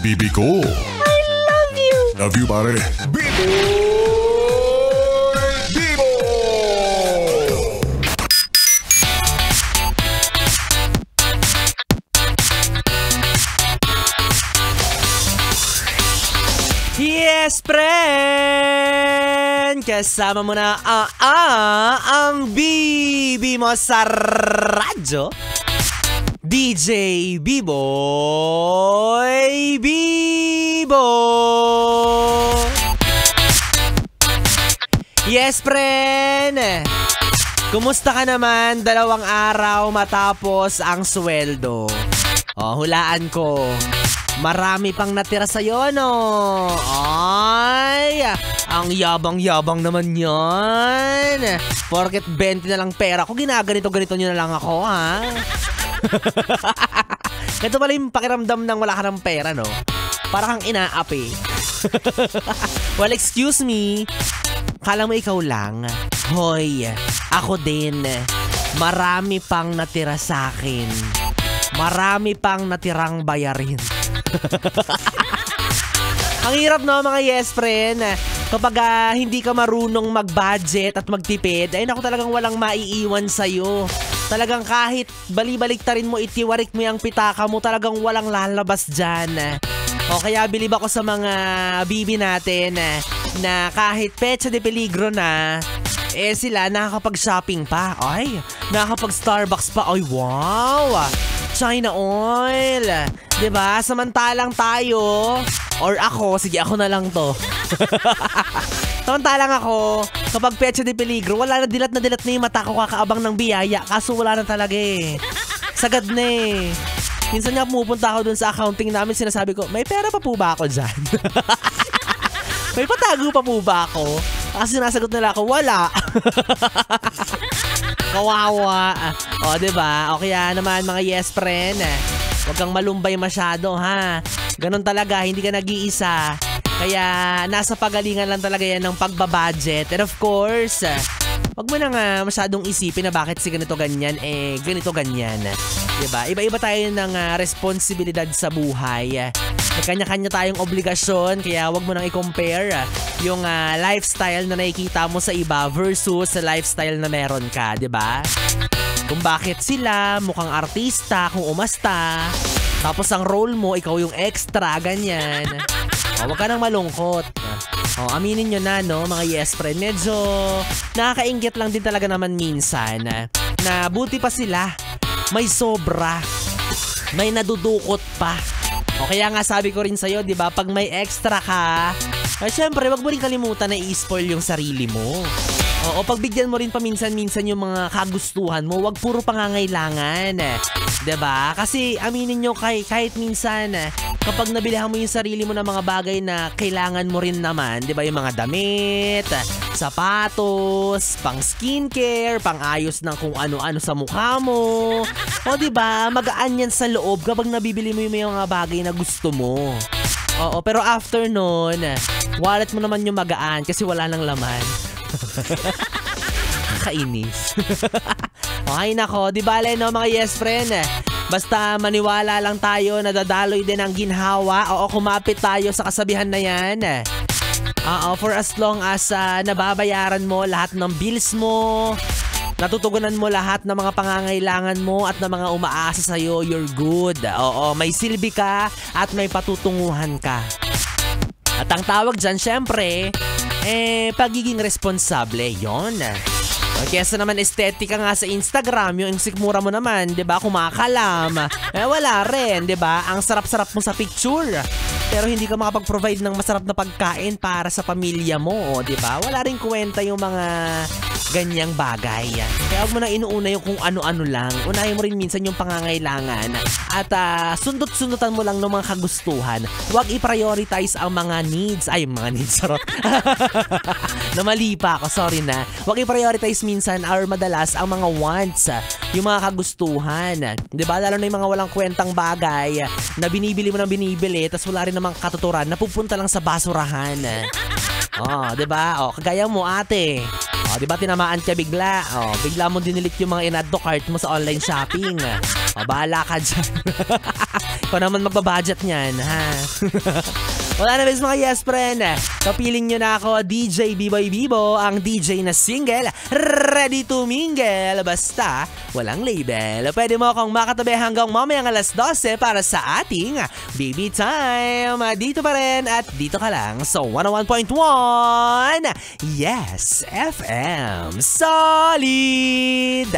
Bibi ko. I love you. Love you, pare. Bibo! Bibo! Yes, friend! Kasama mo na ang Bibi mo sa radyo. DJ B-Boy Bibo! Yes, friend! Kumusta ka naman 2 araw matapos ang sweldo? Hulaan ko. Marami pang natira sa'yo, no? Ay, ang yabang-yabang naman yan. Porket 20 na lang pera ko, ginaganito-ganito nyo na lang ako, ha? Ito pala yung pakiramdam ng wala ka ng pera, no? Para kang inaapi. Well, excuse me. Kala mo ikaw lang? Hoy, ako din. Marami pang natira sa akin. Marami pang natirang bayarin. Ang hirap, no, mga yes friend. Kapag hindi ka marunong mag-budget at magtipid, ay naku, talagang walang maiiwan sa'yo. Talagang kahit bali-baliktarin mo, itiwarik mo yung pitaka mo, talagang walang lalabas dyan. O kaya bilib ako sa mga bibi natin na kahit petsa de peligro na, sila nakakapag-shopping pa. Ay, nakakapag-Starbucks pa. Ay, wow! China oil. Diba? Samantalang tayo, or ako, sige ako na lang to. Samantalang ako, kapag petsa de peligro, wala na dilat na yung mata ko kakaabang ng biyaya. Kaso wala na talaga eh. Sagad na eh. Minsan nga pumupunta ako dun sa accounting namin, sinasabi ko, may pera pa po ba ako dyan? May patago pa po ba ako? Kasi sinasagot nila ako, wala. Kawawa. O, diba? O kaya naman mga yes friend, huwag kang malumbay masyado, ha? Ganon talaga, hindi ka nag-iisa. Kaya nasa pagalingan lang talaga yan ng pagbabudget. And of course, wag mo nang masyadong isipin na bakit si ganito ganyan, ganito ganyan. Diba? Iba-iba tayo ng responsibilidad sa buhay. May kanya-kanya tayong obligasyon, kaya wag mo nang i-compare yung lifestyle na nakikita mo sa iba versus sa lifestyle na meron ka, diba? Kung bakit sila mukhang artista, kung umasta, tapos ang role mo, ikaw yung extra, ganyan. Wag ka nang malungkot. Aminin nyo na, no, mga yes friend. Medyo nakakainggit lang din talaga naman minsan na buti pa sila. May sobra. May nadudukot pa. O kaya nga sabi ko rin sa'yo, di ba, pag may extra ka, syempre, wag mo rin kalimutan na i-spoil yung sarili mo. O pagbigyan mo rin paminsan-minsan yung mga kagustuhan mo, wag puro pangangailangan. Diba? Kasi aminin nyo kahit minsan, kapag nabilihan mo yung sarili mo ng mga bagay na kailangan mo rin naman, diba? Yung mga damit, sapatos, pang skincare, pang ayos ng kung ano-ano sa mukha mo. O diba? Magaan yan sa loob kapag nabibili mo yung mga bagay na gusto mo. Oo, pero after nun, wallet mo naman yung magaan kasi wala nang laman. Kainis. Okay nako, di bale no mga yes friend. Basta maniwala lang tayo na dadaloy din ang ginhawa. Oo, kumapit tayo sa kasabihan na yan. For as long as nababayaran mo lahat ng bills mo, natutugunan mo lahat ng mga pangangailangan mo at ng mga umaasa sa'yo, you're good. Oo, may silbi ka at may patutunguhan ka. At ang tawag dyan, syempre, pagiging responsable, yon. Kesa naman estetika nga sa Instagram, yung sikmura mo naman, 'di ba? Kumakalam. Wala rin, 'di ba? Ang sarap-sarap mo sa picture. Pero hindi ka makapag-provide ng masarap na pagkain para sa pamilya mo, 'di ba? Wala ring kwenta yung mga ganyang bagay. Kaya huwag mo na inuuna yung kung ano-ano lang. Unahin mo rin minsan yung pangangailangan. At sundot-sundutan mo lang ng mga kagustuhan. Huwag i-prioritize ang mga needs. Ay, mga needs, sarap. Namali pa ako, sorry na. Huwag i-prioritize minsan or madalas ang mga wants. Yung mga kagustuhan. Diba? Lalo na yung mga walang kwentang bagay na binibili mo ng binibili tapos wala rin namang katuturan na pupunta lang sa basurahan. Diba? Kagaya mo, ate. Diba tinamaan ka bigla? Bigla mo dinilit yung mga in-add to cart mo sa online shopping. Bahala ka dyan. Ikaw naman magbabudget niyan, ha? Wala na, mga yes friend. Kapiling nyo na ako, DJ B-Boy Bibo, ang DJ na single, ready to mingle. Basta, walang label. Pwede mo akong makatabi hanggang mamayang alas 12 para sa ating Baby Time. Dito pa rin at dito ka lang sa 101.1 Yes FM. Solid!